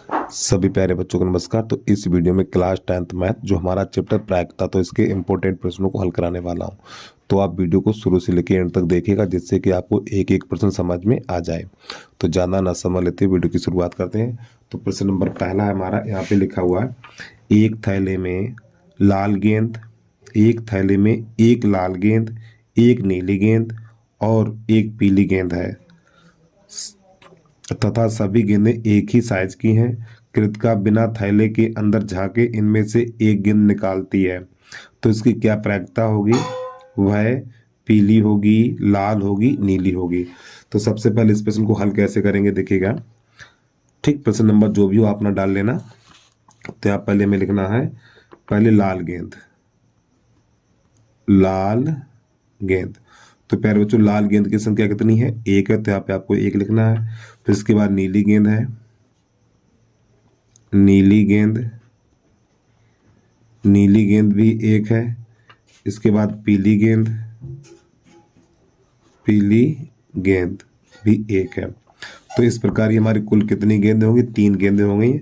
सभी प्यारे बच्चों को नमस्कार। तो इस वीडियो में क्लास 10th मैथ जो हमारा चैप्टर प्रायिकता तो इसके इंपॉर्टेंट प्रश्नों को हल कराने वाला हूं। तो आप वीडियो को शुरू से लेकर एंड तक देखिएगा जिससे कि आपको एक एक प्रश्न समझ में आ जाए। तो ज़्यादा ना समझ लेते वीडियो की शुरुआत करते हैं। तो प्रश्न नंबर पहला है हमारा, यहाँ पे लिखा हुआ है एक थैले में लाल गेंद, एक थैले में एक लाल गेंद, एक नीली गेंद और एक पीली गेंद है तथा सभी गेंदें एक ही साइज की हैं। कृतिका बिना थैले के अंदर झांके इनमें से एक गेंद निकालती है तो इसकी क्या प्रायिकता होगी? वह पीली होगी, लाल होगी, नीली होगी। तो सबसे पहले इस प्रश्न को हल कैसे करेंगे देखिएगा। ठीक, प्रश्न नंबर जो भी हो आप ना डाल लेना। तो यहाँ पहले में लिखना है पहले लाल गेंद, लाल गेंद। तो प्यारे बच्चों लाल गेंद की संख्या कितनी है? एक है, तो यहाँ पे आपको एक लिखना है। फिर इसके बाद नीली गेंद है, नीली गेंद, नीली गेंद भी एक है। इसके बाद पीली गेंद, पीली गेंद भी एक है। तो इस प्रकार ये हमारी कुल कितनी गेंदें होंगी? 3 गेंदें होंगी।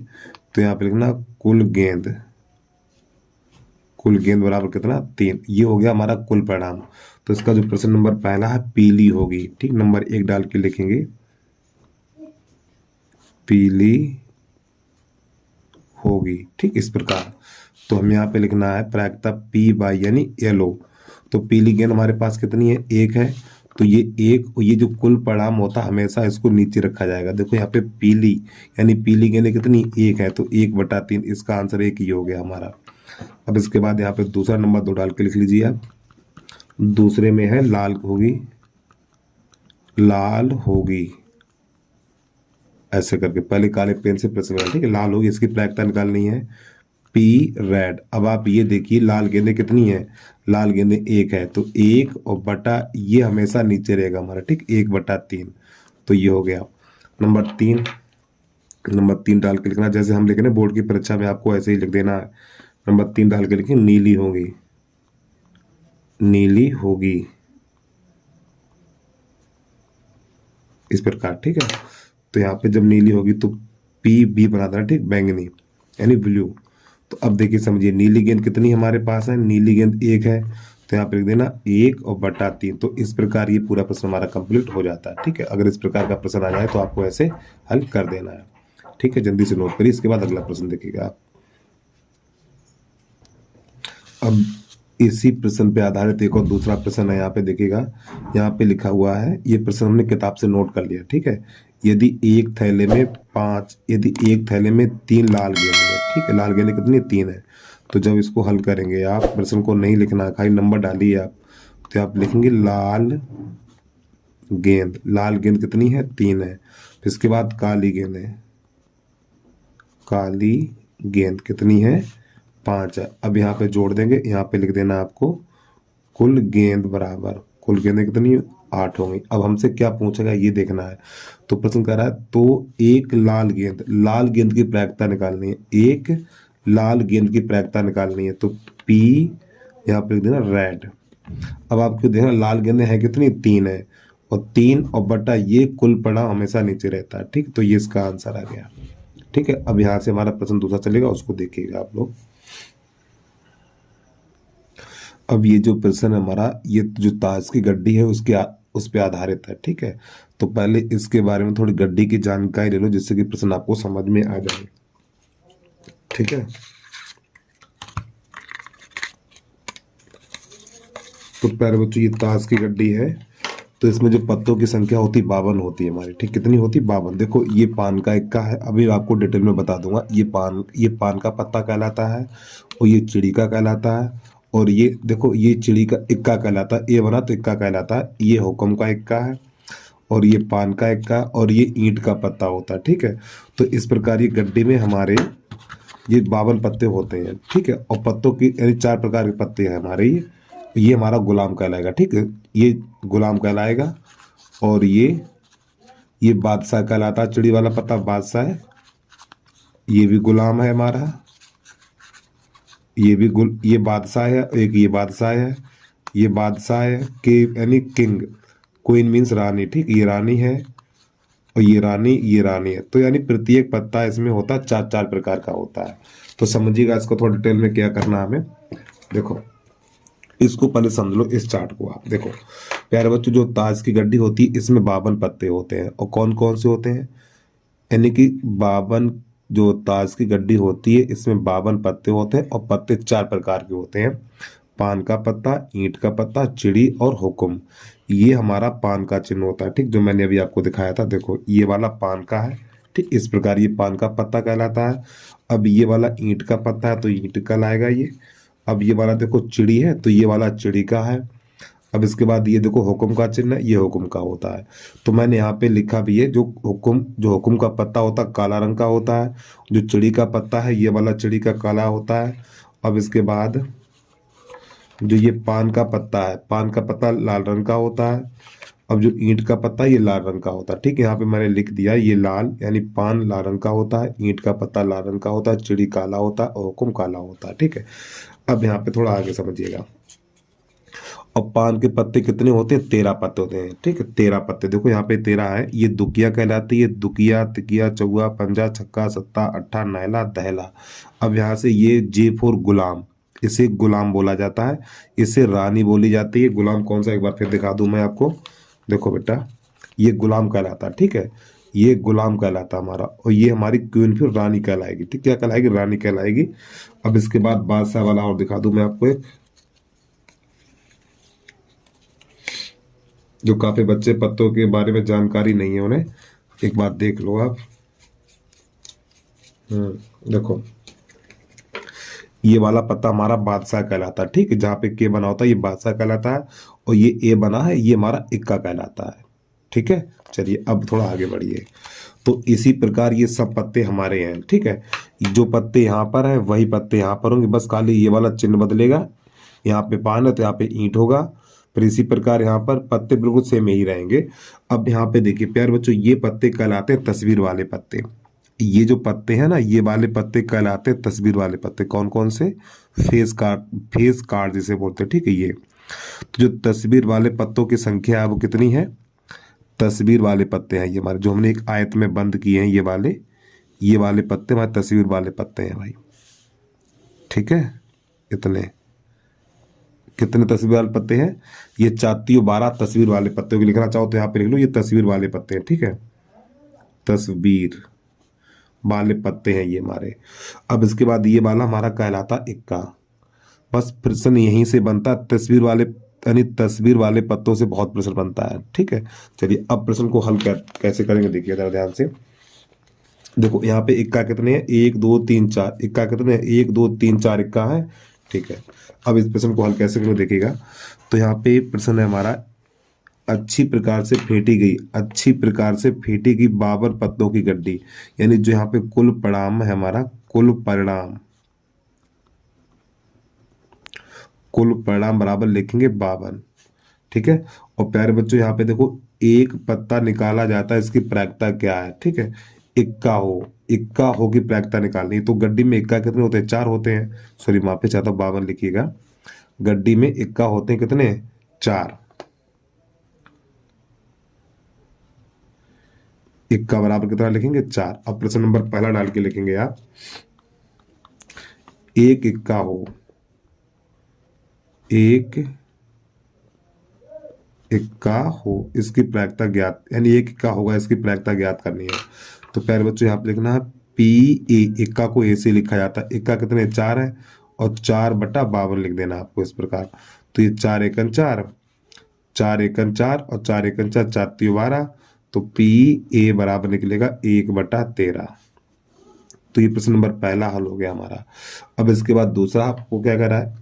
तो यहाँ पे लिखना कुल गेंद, कुल गेंद बराबर कितना? 3। ये हो गया हमारा कुल परिणाम। तो इसका जो प्रश्न नंबर पहला है पीली होगी। ठीक, नंबर 1 डाल के लिखेंगे पीली होगी। ठीक, इस प्रकार। तो हम यहाँ पे लिखना है प्रायिकता P बाई यानी येलो। तो पीली गेंद हमारे पास कितनी है? एक है। तो ये एक, ये जो कुल परिणाम होता है हमेशा इसको नीचे रखा जाएगा। देखो यहाँ पे पीली यानी पीली गेंद कितनी? एक है। तो 1/3, इसका आंसर एक ही हो गया हमारा। अब इसके बाद यहाँ पे दूसरा नंबर 2 डाल के लिख लीजिए आप। दूसरे में है लाल होगी, लाल होगी, ऐसे करके पहले काले पेन से प्रश्न करना। ठीक है, लाल होगी, इसकी प्रायिकता निकालनी है P रेड। अब आप ये देखिए लाल गेंदें कितनी है? लाल गेंदें एक है। तो 1 और बटा ये हमेशा नीचे रहेगा हमारा। ठीक, 1/3। तो ये हो गया नंबर 3। नंबर 3 डाल के लिखना, जैसे हम लिख रहे हैं बोर्ड की परीक्षा में आपको ऐसे ही लिख देना है। नंबर 3 डाल के लिखें नीली होगी, नीली होगी, इस प्रकार। ठीक है, तो यहाँ पे जब नीली होगी तो PB बना देना। ठीक, बैंगनी यानी ब्लू। तो अब देखिए समझिए नीली गेंद कितनी हमारे पास है? नीली गेंद एक है। तो यहाँ पे लिख देना 1/3। तो इस प्रकार ये पूरा प्रश्न हमारा कंप्लीट हो जाता है। ठीक है, अगर इस प्रकार का प्रश्न आ जाए तो आपको ऐसे हल कर देना है। ठीक है, जल्दी से नोट करिए। इसके बाद अगला प्रश्न देखिएगा आप। अब इसी प्रश्न पे आधारित एक और दूसरा प्रश्न है, यहाँ पे देखिएगा। यहाँ पे लिखा हुआ है, ये प्रश्न हमने किताब से नोट कर लिया। ठीक है, यदि एक थैले में 3 लाल गेंद है। ठीक है, लाल गेंदें कितनी? 3 है। तो जब इसको हल करेंगे आप, प्रश्न को नहीं लिखना, खाली नंबर डालिए आप। तो आप लिखेंगे लाल गेंद, लाल गेंद कितनी है? 3 है। फिर इसके बाद काली गेंद है, काली गेंद कितनी है? 5 है। अब यहाँ पे जोड़ देंगे, यहाँ पे लिख देना आपको कुल गेंद बराबर, कुल गेंदें कितनी? 8 होंगी। अब हमसे क्या पूछेगा ये देखना है। तो प्रश्न कह रहा है तो एक लाल गेंद, लाल गेंद की प्रायिकता निकालनी है। एक लाल गेंद की प्रायिकता निकालनी है। तो P यहाँ पे लिख देना रेड। अब आपको देखना लाल गेंदें हैं कितनी? 3 है। और 3 और बटा ये कुल परिणाम हमेशा नीचे रहता है। ठीक, तो ये इसका आंसर आ गया। ठीक है, अब यहाँ से हमारा प्रश्न दूसरा चलेगा, उसको देखिएगा आप लोग। अब ये जो प्रश्न है हमारा, ये जो ताश की गड्डी है उस पे आधारित है। ठीक है, तो पहले इसके बारे में थोड़ी गड्डी की जानकारी ले लो जिससे कि प्रश्न आपको समझ में आ जाए। ठीक है, तो प्यारे बच्चों ये ताश की गड्डी है। तो इसमें जो पत्तों की संख्या होती 52 होती है हमारी। ठीक, कितनी होती? 52। देखो ये पान का इक्का है, अभी आपको डिटेल में बता दूंगा। ये पान का पत्ता कहलाता है और ये चिड़ी का कहलाता है। और ये देखो ये चिड़ी का इक्का कहलाता है, ये बना तो इक्का कहलाता है। ये हुक्म का इक्का है और ये पान का इक्का और ये ईंट का पत्ता होता है। ठीक है, तो इस प्रकार ये गड्ढे में हमारे ये 52 पत्ते होते हैं। ठीक है, और पत्तों की यानी 4 प्रकार के पत्ते हैं हमारे। ये हमारा गुलाम कहलाएगा। ठीक है, ये गुलाम कहलाएगा। और ये बादशाह कहलाता है, चिड़ी वाला पत्ता बादशाह है। ये भी गुलाम है हमारा, ये बादशाह है। एक ये बादशाह है, ये बादशाह है के यानी किंग, क्वीन मीन्स रानी। ठीक, ये रानी है। और ये रानी है। तो यानी प्रत्येक पत्ता इसमें होता है 4-4 प्रकार का होता है। तो समझिएगा इसको थोड़ा डिटेल में क्या करना है हमें। देखो इसको पहले समझ लो, इस चार्ट को आप देखो प्यारे बच्चों। जो ताज की गड्डी होती है इसमें 52 पत्ते होते हैं, और कौन कौन से होते हैं, यानी कि 52, जो ताज की गड्डी होती है इसमें 52 पत्ते होते हैं, और पत्ते 4 प्रकार के होते हैं। पान का पत्ता, ईंट का पत्ता, चिड़ी और हुक्म। ये हमारा पान का चिन्ह होता है, ठीक, जो मैंने अभी आपको दिखाया था। देखो ये वाला पान का है, ठीक, इस प्रकार ये पान का पत्ता कहलाता है। अब ये वाला ईंट का पत्ता है तो ईंट कहलाएगा ये। अब ये वाला देखो चिड़ी है तो ये वाला चिड़ी का है। अब इसके बाद ये देखो हुक्म का चिन्ह है, ये हुक्म का होता है। तो मैंने यहाँ पे लिखा भी है, जो हुक्म का पत्ता होता है काला रंग का होता है। जो चिड़ी का पत्ता है ये वाला चिड़ी का काला होता है। अब इसके बाद जो ये पान का पत्ता है, पान का पत्ता लाल रंग का होता है। अब जो ईंट का पत्ता ये लाल रंग का होता है, ठीक है। यहाँ पे मैंने लिख दिया ये लाल, यानी पान लाल रंग का होता है, ईंट का पत्ता लाल रंग का होता है, चिड़ी काला होता है और हुक्म काला होता है, ठीक है। अब यहाँ पे थोड़ा आगे समझिएगा। और पान के पत्ते कितने होते हैं, 13 पत्ते होते हैं, ठीक है। 13 पत्ते, देखो यहाँ पे 13 है। ये दुकिया कहलाती है, दुकिया, तिकिया, चौवा, पंजा, छक्का, सत्ता, अट्ठा, नैला, दहला। अब यहाँ से ये J4 गुलाम, इसे गुलाम बोला जाता है, इसे रानी बोली जाती है। गुलाम कौन सा, एक बार फिर दिखा दूं मैं आपको। देखो बेटा ये गुलाम कहलाता है, ठीक है, ये गुलाम कहलाता है हमारा। और ये हमारी क्वीन फिर रानी कहलाएगी, ठीक, क्या कहलाएगी, रानी कहलाएगी। अब इसके बाद बादशाह वाला और दिखा दूं मैं आपको एक, जो काफी बच्चे पत्तों के बारे में जानकारी नहीं है उन्हें, एक बार देख लो आप। देखो ये वाला पत्ता हमारा बादशाह कहलाता है, ठीक है, जहाँ पे के बना होता है ये बादशाह कहलाता है। और ये ए बना है ये हमारा इक्का कहलाता है, ठीक है। चलिए अब थोड़ा आगे बढ़िए। तो इसी प्रकार ये सब पत्ते हमारे हैं, ठीक है। जो पत्ते यहाँ पर है वही पत्ते यहाँ पर होंगे, बस खाली ये वाला चिन्ह बदलेगा। यहाँ पे पान है तो यहाँ पे ईंट होगा। फिर इसी प्रकार यहाँ पर पत्ते बिल्कुल सेम ही रहेंगे। अब यहाँ पे देखिए प्यारे बच्चों, ये पत्ते कहलाते हैं तस्वीर वाले पत्ते। ये जो पत्ते हैं ना ये वाले पत्ते कहलाते हैं तस्वीर वाले पत्ते। कौन कौन से, फेस कार्ड जिसे बोलते हैं, ठीक है। ये तो जो तस्वीर वाले पत्तों की संख्या है वो कितनी है, तस्वीर वाले पत्ते हैं ये हमारे, जो हमने एक आयत में बंद किए हैं, ये वाले पत्ते हमारे तस्वीर वाले पत्ते हैं भाई, ठीक है। इतने कितने तस्वीर वाले पत्ते हैं, ये 4-12 तस्वीर वाले पत्ते को लिखना चाहो तो यहाँ पे लिख लो, ये तस्वीर वाले पत्ते हैं, ठीक है, तस्वीर वाले पत्ते हैं ये हमारे। अब इसके बाद ये वाला हमारा कहलाता इक्का। बस प्रश्न यहीं से बनता, तस्वीर वाले यानी तस्वीर वाले पत्तों से बहुत प्रश्न बनता है, ठीक है। चलिए अब प्रश्न को हल कैसे करेंगे देखिए जरा ध्यान से। देखो यहाँ पे इक्का कितने हैं, 1 2 3 4, इक्का कितने हैं, 1 2 3 4 इक्का है, ठीक है। अब इस प्रश्न को हल कैसे करेंगे देखिएगा। तो यहाँ पे प्रश्न है हमारा, अच्छी प्रकार से फेंटी गई, अच्छी प्रकार से फेंटी गई 52 पत्तों की गड्डी, यानी जो यहाँ पे कुल परिणाम है हमारा, कुल परिणाम बराबर लिखेंगे 52, ठीक है। और प्यारे बच्चों यहाँ पे देखो एक पत्ता निकाला जाता है, इसकी प्रायिकता क्या है, ठीक है, इक्का हो की प्रायिकता निकालनी। तो गड्डी में इक्का कितने होते हैं, 4 होते हैं, सॉरी माफी चाहता हूँ 52 लिखिएगा। गड्डी में इक्का होते हैं कितने, 4, इक्का बराबर कितना लिखेंगे, 4। अब प्रश्न नंबर पहला डाल के लिखेंगे आप, एक इक्का हो, एक इक्का हो इसकी प्रायिकता ज्ञात, यानी एक इक्का होगा इसकी प्रायिकता ज्ञात करनी है। तो प्यारे बच्चों यहाँ पे लिखना है पी ए, इक्का को ए से लिखा जाता है, इक्का कितने 4 है, और 4/52 लिख देना आपको इस प्रकार। तो ये 4 एकन 4, 4 एकन 4 और 4 एकन 4, 4×3=12। तो पी ए बराबर निकलेगा 1/13। तो ये प्रश्न नंबर पहला हल हो गया हमारा। अब इसके बाद दूसरा आपको क्या कह रहा है,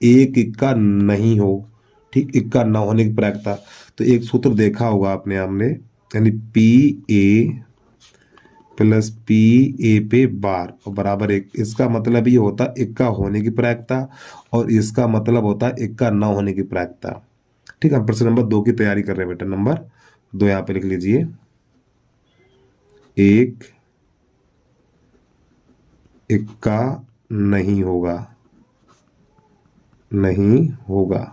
एक इक्का नहीं हो, ठीक, इक्का न होने की प्रायिकता। तो एक सूत्र देखा होगा आपने हमने, यानी P A plus P A पे बार और बराबर 1। इसका मतलब ये होता है इक्का होने की प्रायिकता, और इसका मतलब होता है इक्का न होने की प्रायिकता, ठीक है। हम प्रश्न नंबर 2 की तैयारी कर रहे हैं बेटा, नंबर 2 यहाँ पे लिख लीजिए, एक इक्का नहीं होगा, नहीं होगा,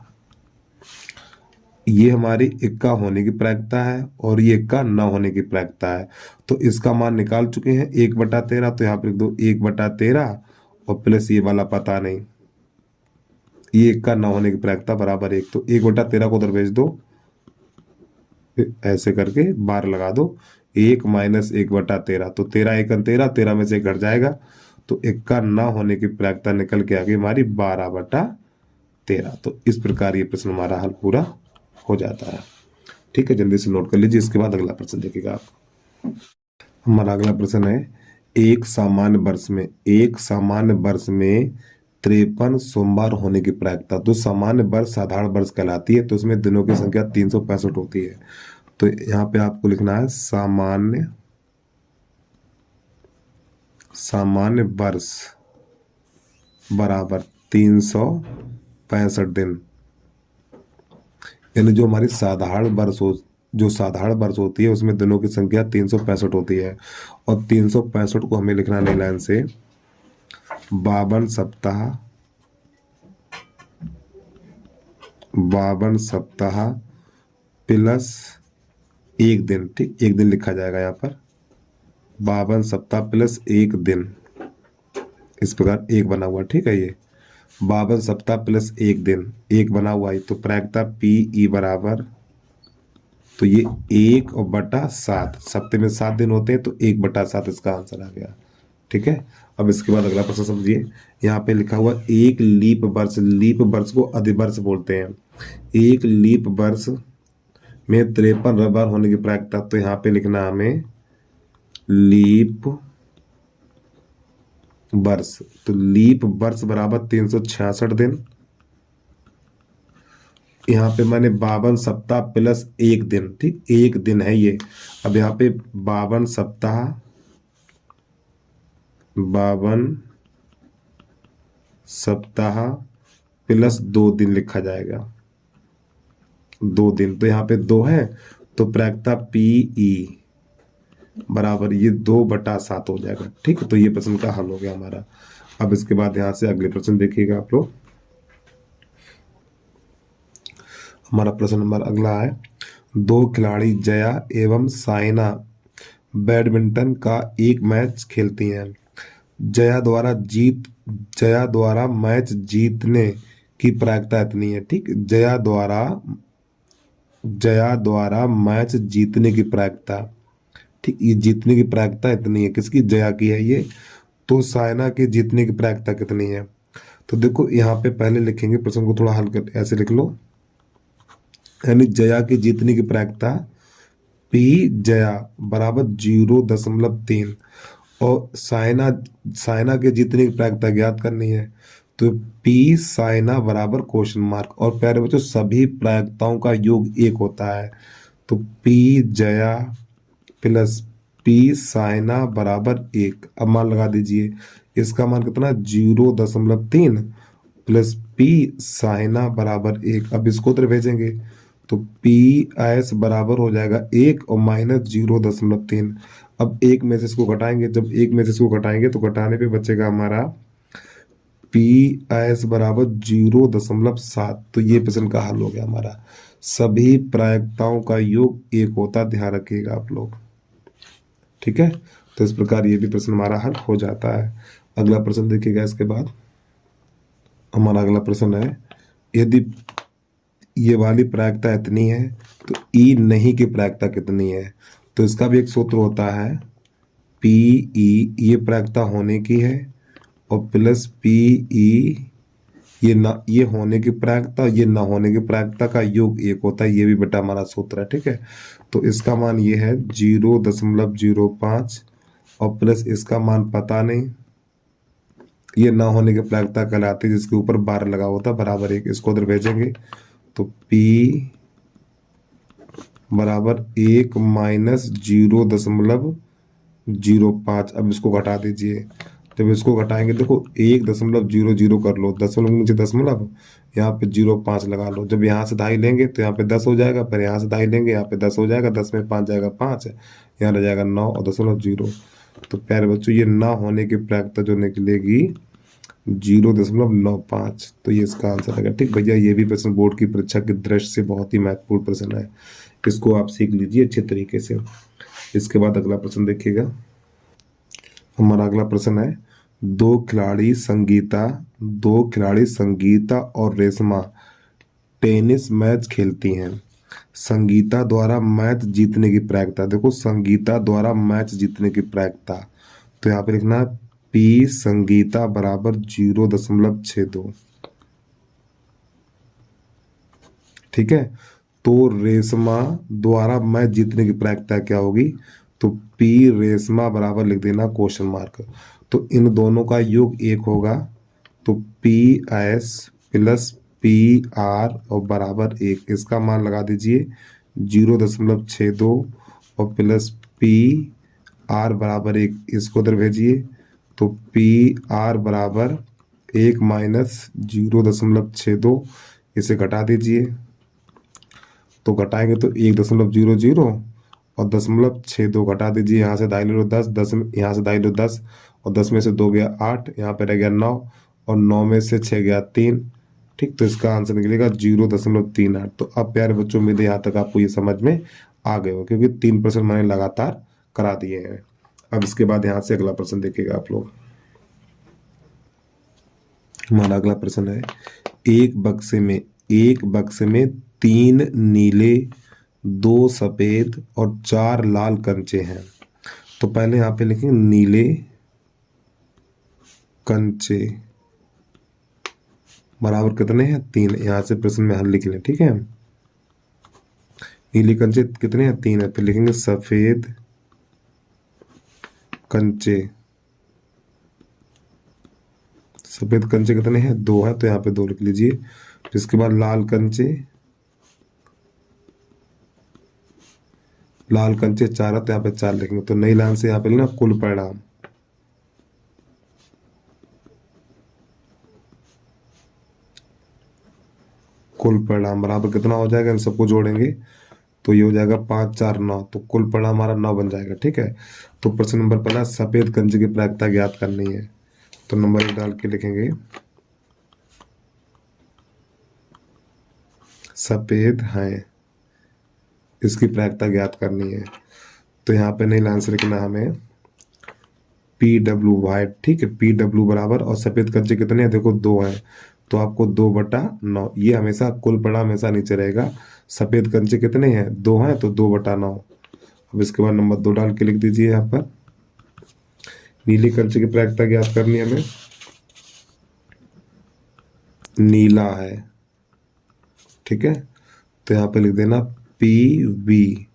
ये हमारी इक्का होने की प्रायिकता है और ये इक्का न होने की प्रायिकता है। तो इसका मान निकाल चुके हैं 1/13, तो यहाँ पे लिख दो 1/13 और प्लस ये वाला पता नहीं, ये इक्का न होने की प्रायिकता बराबर 1। तो 1/13 को उधर भेज दो, ऐसे करके बार लगा दो, 1 - 1/13, तो 13 × 13, 13 में से 1 घट जाएगा, तो इक्का न होने की प्रायिकता निकल के आ गई हमारी 12/13। तो इस प्रकार ये प्रश्न हमारा हल पूरा हो जाता है। ठीक है, जल्दी से नोट कर लीजिए। इसके बाद अगला प्रश्न देखिएगा आप। हमारा अगला प्रश्न है, एक सामान्य वर्ष में 53 सोमवार होने की प्रायिकता। तो सामान्य वर्ष साधारण वर्ष कहलाती है, तो इसमें दिनों की संख्या 365 होती है। तो यहाँ पे आपको लिखना है सामान्य वर्ष बराबर 365 दिन, यानी जो हमारी साधारण वर्ष होती है उसमें दिनों की संख्या 365 होती है। और 365 को हमें लिखना नई लाइन से 52 सप्ताह प्लस 1 दिन। ठीक, 1 दिन लिखा जाएगा यहाँ पर, 52 सप्ताह प्लस 1 दिन, इस प्रकार 1 बना हुआ। ठीक है, ये 52 सप्ताह प्लस 1 दिन 1 बना हुआ है। तो प्रायिकता PE बराबर, तो ये 1/7, सप्ताह में 7 दिन होते हैं, तो 1/7 इसका आंसर आ गया। ठीक है, अब इसके बाद अगला प्रश्न समझिए। यहाँ पे लिखा हुआ एक लीप वर्ष को अधिवर्ष बोलते हैं। एक लीप वर्ष में 53 रविवार होने की प्रायिकता। तो यहाँ पे लिखना हमें लीप वर्ष, तो लीप वर्ष बराबर 366 दिन। यहाँ पे मैंने 52 सप्ताह प्लस 1 दिन, ठीक, 1 दिन है ये। अब यहाँ पे 52 सप्ताह प्लस 2 दिन लिखा जाएगा, 2 दिन। तो यहाँ पे 2 है, तो प्रायिकता PE बराबर ये 2/7 हो जाएगा। ठीक है, तो ये प्रश्न का हल हो गया हमारा। अब इसके बाद यहाँ से अगले प्रश्न देखिएगा आप लोग। हमारा प्रश्न नंबर अगला है, 2 खिलाड़ी जया एवं साइना बैडमिंटन का एक मैच खेलती हैं। जया द्वारा मैच जीतने की प्रायिकता इतनी है। ठीक, जया द्वारा मैच जीतने की प्रायिकता, ठीक, ये जीतने की प्रायिकता इतनी है। किसकी? जया की है ये। तो साइना के जीतने की प्रायिकता कितनी है? तो देखो यहाँ पे पहले लिखेंगे, प्रश्न को थोड़ा हल कर ऐसे लिख लो, यानी जया की जीतने की प्रायिकता P जया बराबर 0.3 और साइना के जीतने की प्रायिकता ज्ञात करनी है। तो P साइना बराबर क्वेश्चन मार्क, और प्यारे बच्चों सभी प्रायिकताओं का योग 1 होता है। तो P Jaya plus P Saina बराबर 1। अब मान लगा दीजिए, इसका मान कितना? 0.3 प्लस P साइना बराबर 1। अब इसको उधर भेजेंगे तो PS बराबर हो जाएगा 1 और माइनस 0.3। अब एक में से इसको घटाएंगे, जब एक में से इसको घटाएंगे तो घटाने पे बचेगा हमारा PS बराबर 0.7। तो ये प्रश्न का हल हो गया हमारा। सभी प्रायिकताओं का योग 1 होता, ध्यान रखिएगा आप लोग। ठीक है, तो इस प्रकार ये भी प्रश्न हमारा हल हो जाता है। अगला प्रश्न देखिएगा। इसके बाद हमारा अगला प्रश्न है, यदि ये वाली प्रायिकता इतनी है तो E नहीं की प्रायिकता कितनी है? तो इसका भी एक सूत्र होता है, PE ये प्रायिकता होने की है और प्लस PE ये होने की प्रायिकता, ये ना होने की प्रायिकता का योग 1 होता है। ये भी बेटा हमारा सूत्र है। ठीक है, तो इसका मान ये है 0.05 और प्लस इसका मान पता नहीं, ये ना होने की प्रायिकता कहलाती है, जिसके ऊपर बार लगा होता बराबर 1। इसको उधर भेजेंगे तो P बराबर 1 माइनस 0.05। अब इसको घटा दीजिए, जब इसको घटाएंगे देखो 1.00 कर लो, दशमलव नीचे दशमलव, यहाँ पे 0.5 लगा लो। जब यहाँ से दाई लेंगे तो यहाँ पे 10 हो जाएगा, फिर यहाँ से दाई लेंगे यहाँ पे 10 हो जाएगा, 10 में 5 जाएगा 5, यहाँ रह जाएगा 9 और 0.0। तो प्यारे बच्चों ये ना होने की प्रायिकता जो निकलेगी 0.95। तो ये इसका आंसर आएगा। ठीक भैया, ये भी प्रश्न बोर्ड की परीक्षा की दृष्टि से बहुत ही महत्वपूर्ण प्रश्न है, इसको आप सीख लीजिए अच्छे तरीके से। इसके बाद अगला प्रश्न देखिएगा। हमारा अगला प्रश्न है, दो खिलाड़ी संगीता और रेशमा टेनिस मैच खेलती हैं। संगीता द्वारा मैच जीतने की प्रायिकता, देखो संगीता द्वारा मैच जीतने की प्रायिकता, तो यहाँ पे लिखना है पी संगीता बराबर 0.62। ठीक है, तो रेशमा द्वारा मैच जीतने की प्रायिकता क्या होगी, तो पी रेशमा बराबर लिख देना क्वेश्चन मार्क। तो इन दोनों का योग 1 होगा, तो P S plus P R और बराबर 1, इसका मान लगा दीजिए 0.62 और प्लस पी आर बराबर 1, इसको उधर भेजिए तो पी आर बराबर 1 माइनस 0.62, इसे घटा दीजिए तो घटाएंगे तो 1.00 और 0.62 घटा दीजिए, यहाँ से दाई लो 10, 10 यहाँ से दाई लो 10 और 10 में से 2 गया 8, यहाँ पे रह गया 9 और 9 में से 6 गया 3। ठीक, तो इसका आंसर निकलेगा 0.38। तो अब प्यारे बच्चों, उम्मीद है यहाँ तक आपको ये समझ में आ गए हो, क्योंकि 3 प्रश्न मैंने लगातार करा दिए हैं। अब इसके बाद यहाँ से अगला प्रश्न देखिएगा आप लोग। हमारा अगला प्रश्न है, एक बक्से में 3 नीले, 2 सफेद और 4 लाल कंचे हैं। तो पहले यहाँ पे लिखेंगे नीले कंचे बराबर कितने हैं, 3। यहाँ से प्रश्न में हल लिख लें। ठीक है, नीले कंचे कितने हैं, 3 है। फिर लिखेंगे सफेद कंचे, सफेद कंचे कितने हैं, 2 है, तो यहाँ पे 2 लिख लीजिए। इसके बाद लाल कंचे 4 है, तो यहाँ पे 4 लिखेंगे। तो नई लाइन से यहाँ पे लेना कुल परिणाम, बराबर कितना हो जाएगा, इन सबको जोड़ेंगे तो ये हो जाएगा 5 4 9, तो कुल परिणाम हमारा 9 बन जाएगा। ठीक है, तो प्रश्न नंबर पहला, सफेद कंचे की प्रायिकता ज्ञात करनी है। तो नंबर 1 डाल के लिखेंगे सफेद हैं, इसकी प्रायिकता ज्ञात करनी है। तो यहाँ पे नई लाइन से लिखना हमें पी डब्ल्यू वाइट। ठीक है, पी डब्ल्यू बराबर, और सफेद कंचे कितने हैं, देखो 2 हैं, तो आपको 2/9, ये हमेशा कुल परिणाम हमेशा नीचे रहेगा। सफेद कंचे कितने हैं, 2 हैं, तो 2/9। अब इसके बाद नंबर 2 डाल के लिख दीजिए यहाँ पर नीले कंचे की प्रायिकता ज्ञात करनी है हमें, नीला है। ठीक है, तो यहाँ पे लिख देना पी वी।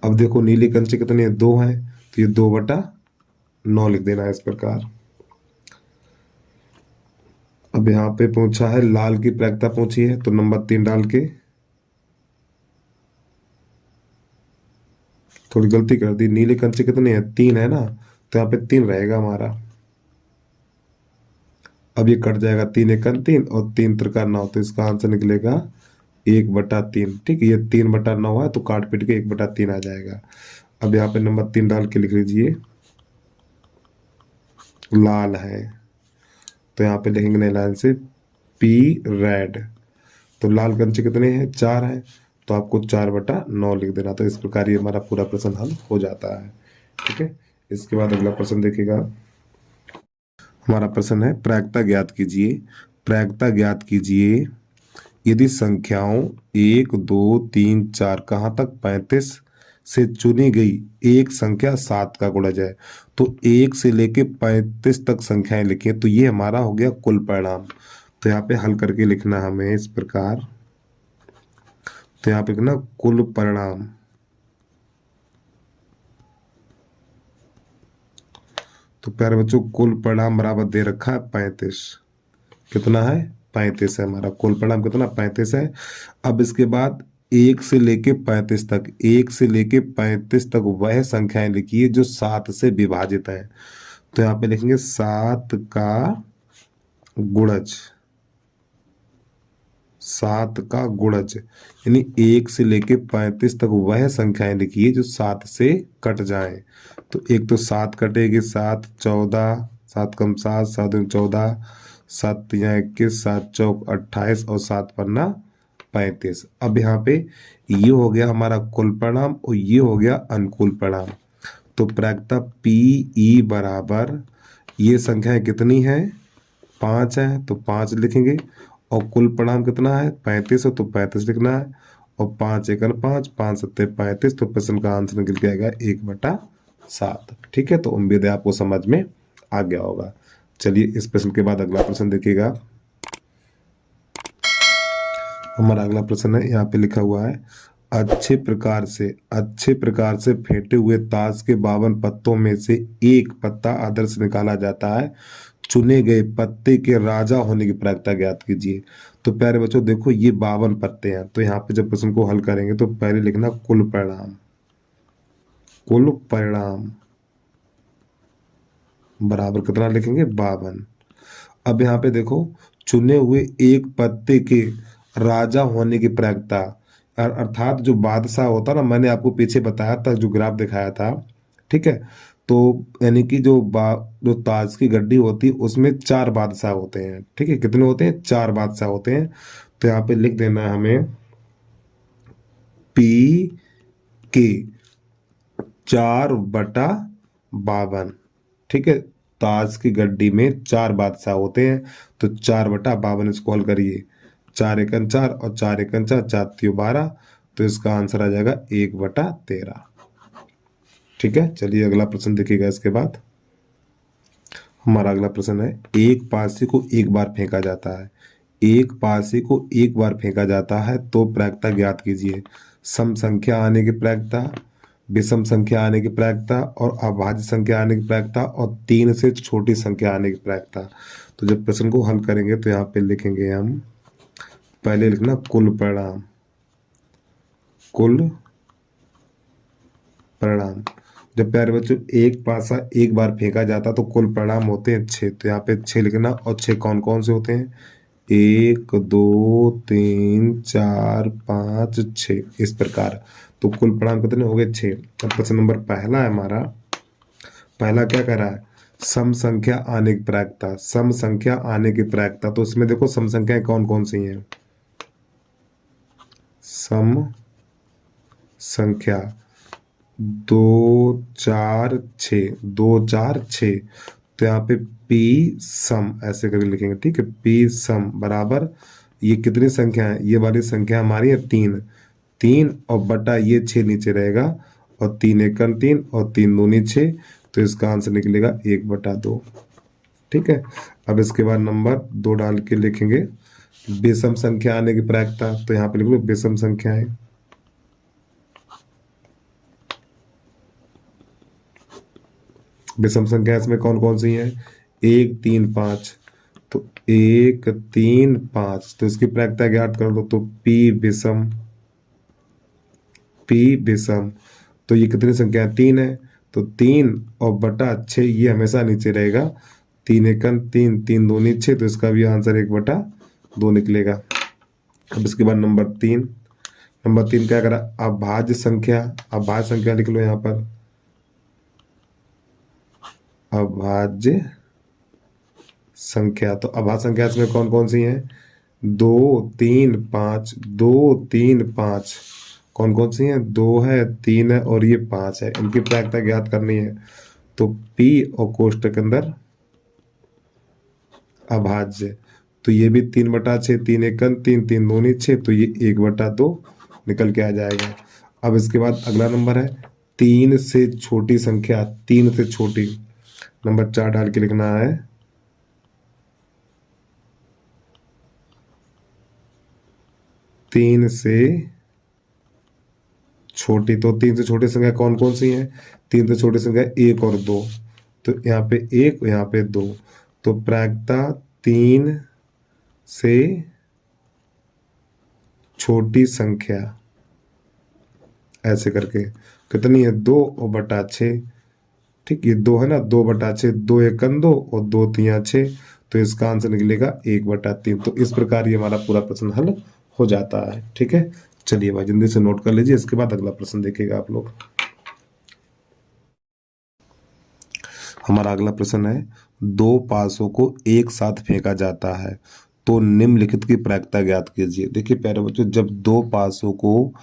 अब देखो नीले कंचे कितने हैं, 2 हैं, तो ये 2/9 लिख देना है इस प्रकार। अब यहाँ पे पूछा है लाल की प्रायिकता पूछी है, तो नंबर 3 डाल के, थोड़ी गलती कर दी, नीले कंचे कितने हैं, 3 है ना, तो यहाँ पे 3 रहेगा हमारा। अब ये कट जाएगा, 3 एकन 3 और 3 त्रिका 9, तो इसका आंसर निकलेगा 1/3। ठीक है, ये 3/9 है, तो काट पीट के 1/3 आ जाएगा। अब यहाँ पे नंबर 3 डाल के लिख लीजिए लाल है, तो यहाँ पे लिखेंगे नई लाइन से पी रेड। तो लाल कंचे कितने हैं, 4 हैं, तो आपको 4/9 लिख देना। तो इस प्रकार ये हमारा पूरा प्रश्न हल हो जाता है। ठीक है, इसके बाद अगला प्रश्न देखिएगा। हमारा प्रश्न है, प्रायिकता ज्ञात कीजिए। प्रायिकता ज्ञात कीजिए यदि संख्याओं 1 2 3 4 कहाँ तक 35 से चुनी गई एक संख्या 7 का गुणज है। तो 1 से लेके 35 तक संख्याएं लिखी हैं, तो ये हमारा हो गया कुल परिणाम। तो यहाँ पे हल करके लिखना हमें इस प्रकार, तो यहाँ पे लिखना कुल परिणाम, तो प्यारे बच्चों कुल परिणाम बराबर दे रखा है 35। कितना है, 35 है हमारा कुल परिणाम, कितना 35 है। अब इसके बाद 1 से लेके 35 तक, 1 से लेके 35 तक वह संख्याएं लिखिए जो 7 से विभाजित है। तो यहाँ पे लिखेंगे 7 का गुणज, 7 का गुणज, यानी 1 से लेके 35 तक वह संख्याएं लिखिए जो 7 से कट जाएं। तो एक तो 7 कटेगी, 7 14, 7 कम 7, 7 दूनी 14, 7 तिया 21, 7 चौक 28 और 7 पन्ना 35। अब यहाँ पे ये हो गया हमारा कुल परिणाम और ये हो गया अनुकूल परिणाम। तो प्रायिकता पी ई बराबर, ये संख्याएं कितनी है 5 है तो 5 लिखेंगे, और कुल परिणाम कितना है 35 है तो 35 लिखना है, और 5 एकड़ 5, 5 सत्ते 35, तो प्रश्न का आंसर निकल के आएगा 1/7। ठीक है, तो उम्मीद है आपको समझ में आ गया होगा। चलिए इस प्रश्न के बाद अगला प्रश्न देखिएगा। हमारा अगला प्रश्न है, यहाँ पे लिखा हुआ है, अच्छे प्रकार से फेंटे हुए ताश के 52 पत्तों में से एक पत्ता आदर्श निकाला जाता है, चुने गए पत्ते के राजा होने की प्रायिकता ज्ञात कीजिए। तो प्यारे बच्चों देखो, ये 52 पत्ते हैं, तो यहाँ पे जब प्रश्न को हल करेंगे तो पहले लिखना कुल परिणाम, कुल परिणाम बराबर कितना लिखेंगे 52। अब यहाँ पे देखो, चुने हुए एक पत्ते के राजा होने की प्रायिकता, अर्थात जो बादशाह होता ना, मैंने आपको पीछे बताया था, जो ग्राफ दिखाया था, ठीक है, तो यानी कि जो ताज की गड्डी होती है उसमें 4 बादशाह होते हैं। ठीक है, कितने होते हैं 4 बादशाह होते हैं। तो यहाँ पे लिख देना है हमें पी के 4/52। ठीक है, ताज की गड्डी में 4 बादशाह होते हैं, तो 4/52 इसको हल करिए, 4 एकन 4 और 4 एकन 4, 4 तियो 12, तो इसका आंसर आ जाएगा 1/13। ठीक है, चलिए अगला प्रश्न देखिएगा। इसके बाद हमारा अगला प्रश्न है, एक पासे को एक बार फेंका जाता है, एक पासे को एक बार फेंका जाता है तो प्रायिकता ज्ञात कीजिए। सम संख्या आने की प्रायिकता, विषम संख्या आने की प्रायिकता और अभाज्य संख्या आने की प्रायिकता और 3 से छोटी संख्या आने की प्रायिकता। तो जब प्रश्न को हल करेंगे तो यहाँ पे लिखेंगे हम, पहले लिखना कुल परिणाम, कुल परिणाम। जब प्यारे बच्चों एक पासा एक बार फेंका जाता तो कुल परिणाम होते हैं 6, तो यहाँ पे 6 लिखना, और 6 कौन कौन से होते हैं 1 2 3 4 5 6, इस प्रकार। तो कुल परिणाम कितने हो गए 6। अब प्रश्न नंबर पहला है हमारा, पहला क्या कह रहा है, सम संख्या आने की प्रायिकता, सम संख्या आने की प्रायिकता। तो इसमें देखो सम संख्याएं कौन कौन सी हैं, सम संख्या 2 4 6, 2 4 6, तो यहाँ पे पी सम ऐसे करके लिखेंगे। ठीक है, पी सम बराबर, ये कितनी संख्या है, ये वाली संख्या हमारी है 3, 3 और बटा ये 6 नीचे रहेगा, और 3 एकम 3 और 3 दूनी 6, तो इसका आंसर निकलेगा 1/2। ठीक है, अब इसके बाद नंबर 2 डाल के लिखेंगे विषम संख्या आने की प्रायिकता। तो यहाँ पे लिख लो विषम संख्याएं, विषम संख्या इसमें कौन कौन सी है 1 3 5, तो 1 3 5, तो इसकी प्रायिकता ज्ञात कर दो। तो पी विषम, पी विषम, तो ये कितनी संख्या 3 है, तो 3 और बटा 6 ये हमेशा नीचे रहेगा, 3 एकम 3 3 दूनी 6, तो इसका भी आंसर 1/2 निकलेगा। अब इसके बाद नंबर 3, नंबर 3 क्या करा, अभाज्य संख्या, अभाज्य संख्या लिख लो यहाँ पर, अभाज्य संख्या। तो अभाज्य संख्या इसमें कौन कौन सी हैं 2 3 5, 2 3 5, कौन कौन सी हैं 2 है 3 है और ये 5 है, इनकी प्रायिकता ज्ञात करनी है। तो P और कोष्ठक के अंदर अभाज्य, तो ये भी 3/6, 3 एकम 3 3 दूनी 6, तो ये 1/2 निकल के आ जाएगा। अब इसके बाद अगला नंबर है 3 से छोटी संख्या, 3 से छोटी, नंबर 4 डाल के लिखना है, तीन से छोटी। तो 3 से छोटी संख्या कौन कौन सी है, 3 से छोटी संख्या 1 और 2, तो यहाँ पे 1 यहाँ पे 2, तो प्रायिकता 3 से छोटी संख्या ऐसे करके कितनी है 2 और बटा 6। ठीक, ये 2 है ना, 2/6, 2 एकम 2 और 2 तिया 6, तो इसका आंसर निकलेगा 1/3। तो इस प्रकार ये हमारा पूरा प्रश्न हल हो जाता है। ठीक है, चलिए भाई जल्दी से नोट कर लीजिए, इसके बाद अगला प्रश्न देखिएगा आप लोग। हमारा अगला प्रश्न है, दो पासों को एक साथ फेंका जाता है तो निम्नलिखित की प्रायिकता ज्ञात कीजिए। देखिए प्यारे बच्चों, जब दो पासों को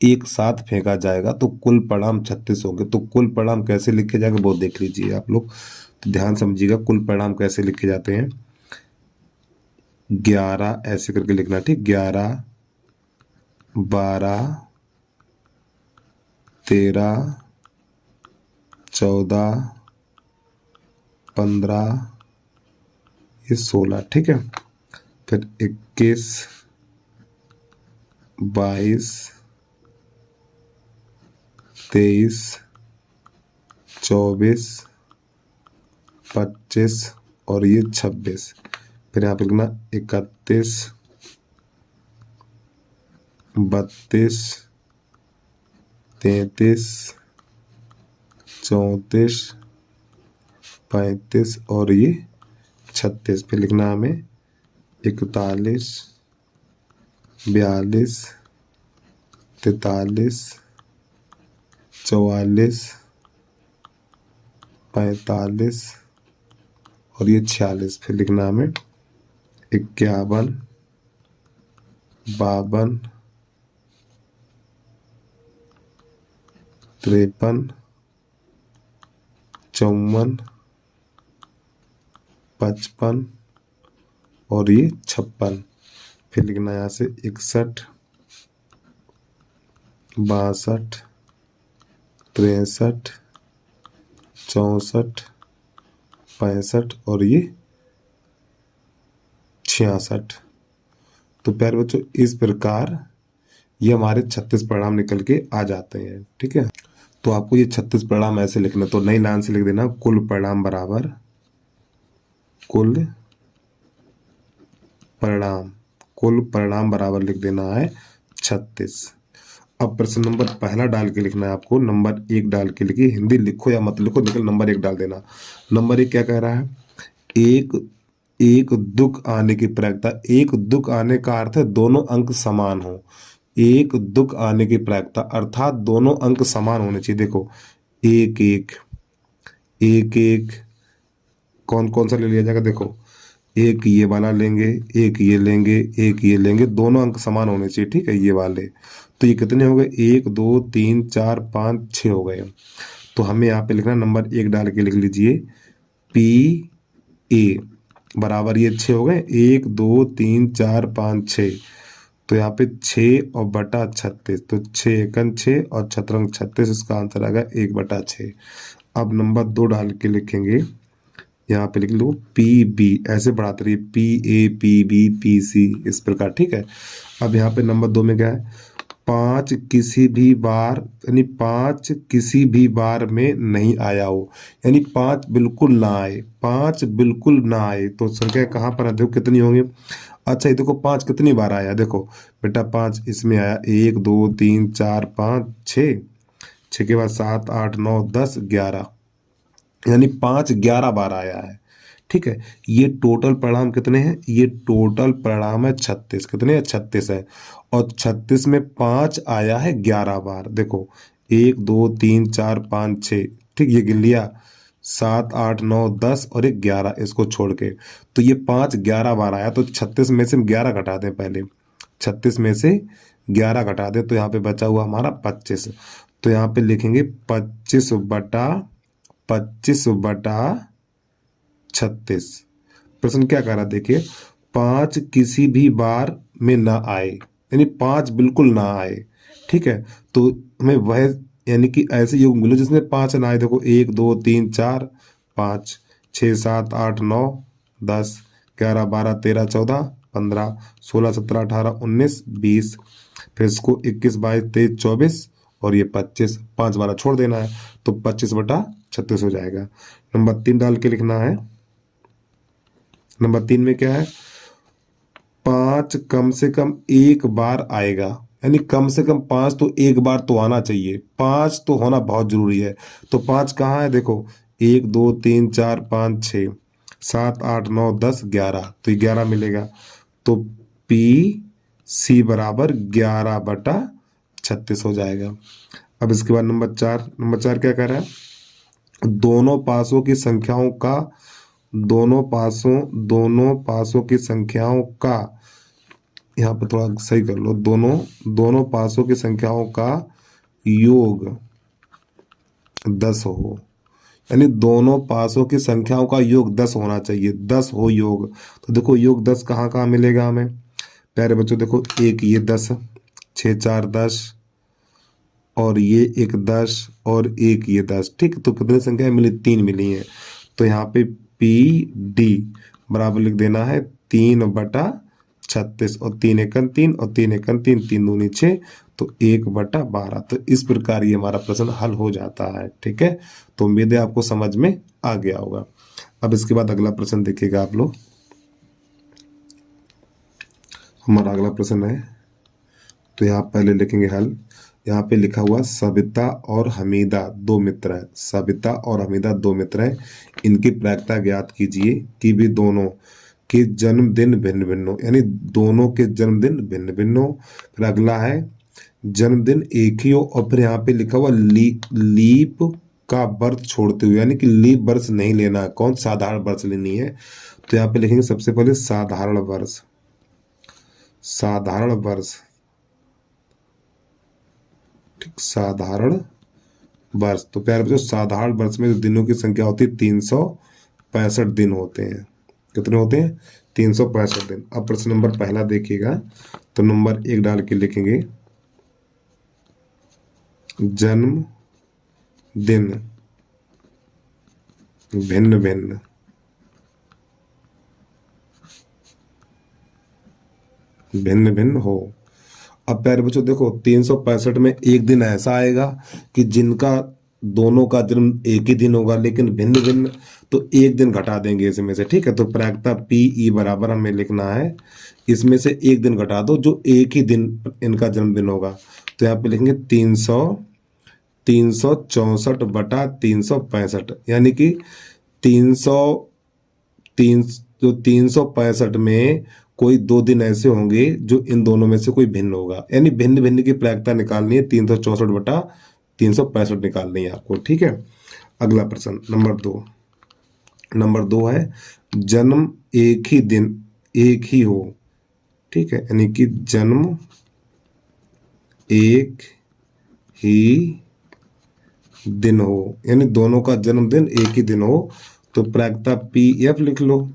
एक साथ फेंका जाएगा तो कुल परिणाम 36 होंगे। तो कुल परिणाम कैसे लिखे जाएंगे वो देख लीजिए आप लोग, तो ध्यान समझिएगा कुल परिणाम कैसे लिखे जाते हैं। 11 ऐसे करके लिखना, ठीक, 11, 12, 13, 14, 15, ये 16, ठीक है। फिर 21, 22, 23, 24, 25 और ये 26। फिर यहाँ पे लिखना 31, 32, 33, 34, 35 और ये 36। फिर लिखना हमें 41, 42, 43, 44, 45 और ये 46। फिर लिखना हमें 51, 52, 53, 54, 55 और ये 56। फिर लिखना यहाँ से 61, 62, 63, 64, 65 और ये 66। तो प्यारे बच्चों, इस प्रकार ये हमारे 36 परिणाम निकल के आ जाते हैं, ठीक है। तो आपको ये 36 परिणाम ऐसे लिखना, तो नई लाइन से लिख देना, कुल परिणाम बराबर कुल परिणाम बराबर लिख देना है 36। अब प्रश्न नंबर पहला डाल के लिखना है आपको, नंबर 1 डाल के लिखिए, हिंदी लिखो या मत लिखो, लेकिन नंबर 1 डाल देना। नंबर 1 क्या कह रहा है, एक दुख आने की प्रायिकता, एक दुख आने का अर्थ है दोनों अंक समान हो। एक दुख आने की प्रायिकता अर्थात दोनों अंक समान होने चाहिए। देखो 1 1 1 1, कौन कौन सा ले लिया जाएगा, देखो एक ये वाला लेंगे, एक ये लेंगे, एक ये लेंगे, दोनों अंक समान होने चाहिए, ठीक है, ये वाले। तो ये कितने हो गए, 1 2 3 4 5 6 हो गए। तो हमें यहाँ पे लिखना, नंबर 1 डाल के लिख लीजिए PA बराबर ये 6 हो गए, 1 2 3 4 5 6। तो यहाँ पे 6 और बटा 36, तो 6 एकन 6 और छत्रंग 36, इसका आंसर आएगा 1/6। अब नंबर 2 डाल के लिखेंगे, यहाँ पे लिख लो PB, ऐसे बढ़ाते रहिए PA PB PC इस प्रकार, ठीक है। अब यहाँ पे नंबर 2 में क्या है, 5 किसी भी बार, यानी 5 किसी भी बार में नहीं आया हो, यानी 5 बिल्कुल ना आए, 5 बिल्कुल ना आए। तो संख्या कहाँ पर है, देखो कितनी होंगी। अच्छा ये देखो 5 कितनी बार आया, देखो बेटा 5 इसमें आया, 1 2 3 4 5 6, 6 के बाद 7 8 9 10 11, यानी 5 11 बार आया है, ठीक है। ये टोटल परिणाम कितने हैं, ये टोटल परिणाम है 36, कितने हैं 36 है। और 36 में 5 आया है 11 बार, देखो 1 2 3 4 5 6, ठीक, ये गिन लिया, 7 8 9 10 और एक 11 इसको छोड़ के। तो ये 5 11 बार आया, तो 36 में से 11 घटा दें पहले, 36 में से 11 घटा दें, तो यहाँ पे बचा हुआ हमारा 25। तो यहाँ पे लिखेंगे 25/36। प्रश्न क्या कह रहा है, देखिए 5 किसी भी बार में ना आए, यानी 5 बिल्कुल ना आए, ठीक है। तो हमें वह, यानी कि ऐसे योग मिलो जिसमें 5 ना आए। देखो 1 2 3 4 5 6 7 8 9 10 11 12 13 14 15 16 17 18 19 20, फिर इसको 21 22 23 24 और ये 25, 5 12 छोड़ देना है, तो 25/36 हो जाएगा। नंबर 3 डाल के लिखना है, नंबर 3 में क्या है, 5 कम से कम एक बार आएगा, यानी कम से कम 5 तो एक बार तो आना चाहिए, 5 तो होना बहुत जरूरी है। तो 5 कहाँ है, देखो 1 2 3 4 5 6 7 8 9 10 11, तो ये 11 मिलेगा। तो PC बराबर 11/36 हो जाएगा। अब इसके बाद नंबर 4 क्या कह रहा है, दोनों पासों की संख्याओं का दोनों पासों की संख्याओं का, यहाँ पे थोड़ा सही कर लो, दोनों पासों की संख्याओं का योग 10 हो, यानी दोनों पासों की संख्याओं का योग 10 होना चाहिए, 10 हो योग। तो देखो योग 10 कहाँ कहाँ मिलेगा हमें प्यारे बच्चों, देखो एक ये 10, 6 4 10, और ये एक 10 और एक ये 10, ठीक। तो कितनी संख्या मिली, 3 मिली है। तो यहाँ पे पी डी बराबर लिख देना है 3/36, और 3 एकन 3 और 3 एकन 3, 3 दूनी 6, तो 1/12। तो इस प्रकार ये हमारा प्रश्न हल हो जाता है, ठीक है। तो उम्मीद है आपको समझ में आ गया होगा। अब इसके बाद अगला प्रश्न देखिएगा आप लोग। हमारा अगला प्रश्न है, तो यहाँ पहले लिखेंगे हल। यहाँ पे लिखा हुआ सविता और हमीदा दो मित्र हैं, सविता और हमीदा दो मित्र हैं, इनकी प्रायिकता ज्ञात कीजिए कि भी दोनों के जन्मदिन भिन्न भिन्न हो, यानी दोनों के जन्मदिन भिन्न भिन्न हो। फिर अगला है जन्मदिन एक ही हो, और फिर यहाँ पे लिखा हुआ लीप का वर्ष छोड़ते हुए, यानी कि लीप वर्ष नहीं लेना है, कौन साधारण वर्ष लेनी है। तो यहाँ पे लिखेंगे सबसे पहले साधारण वर्ष, साधारण वर्ष, ठीक, साधारण वर्ष। तो प्यारे बच्चों साधारण वर्ष में जो दिनों की संख्या होती है 365 दिन होते हैं। कितने होते हैं, 365 दिन। अब प्रश्न नंबर पहला देखिएगा, तो नंबर 1 डाल के लिखेंगे जन्म दिन भिन्न भिन्न, भिन्न भिन्न हो। अब प्यारे बच्चों देखो 365 में एक दिन ऐसा आएगा कि जिनका दोनों का जन्म एक ही दिन होगा लेकिन भिन्न भिन्न, तो एक दिन घटा देंगे इसमें से, ठीक है। तो प्रायिकता पी ई बराबर हमें लिखना है, इसमें से एक दिन घटा दो जो एक ही दिन इनका जन्मदिन होगा। तो यहाँ पे लिखेंगे 364/365, यानी कि 365 में कोई 2 दिन ऐसे होंगे जो इन दोनों में से कोई भिन्न होगा, यानी भिन्न भिन्न की प्रायिकता निकालनी है, 364/365 निकालनी है आपको, ठीक है। अगला प्रश्न नंबर दो है जन्म एक ही दिन एक ही हो, ठीक है, यानी कि जन्म एक ही दिन हो, यानी दोनों का जन्मदिन एक ही दिन हो। तो प्रायिकता पी एफ लिख लो,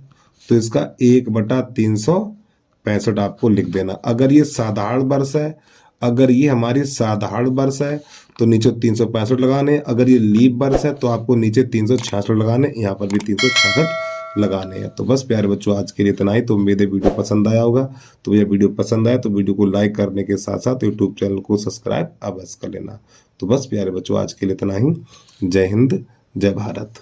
तो इसका 1/365 आपको लिख देना। अगर ये साधारण वर्ष है, अगर ये हमारी साधारण वर्ष है तो नीचे 365 लगाने, अगर ये लीप वर्ष है तो आपको नीचे 366 लगाने, यहाँ पर भी 366 लगाने हैं। तो बस प्यारे बच्चों आज के लिए इतना ही। तो उम्मीद है वीडियो पसंद आया होगा। तो ये वीडियो पसंद आया तो वीडियो को लाइक करने के साथ साथ यूट्यूब चैनल को सब्सक्राइब अवश्य कर लेना। तो बस प्यारे बच्चों आज के लिए इतना ही। जय हिंद, जय भारत।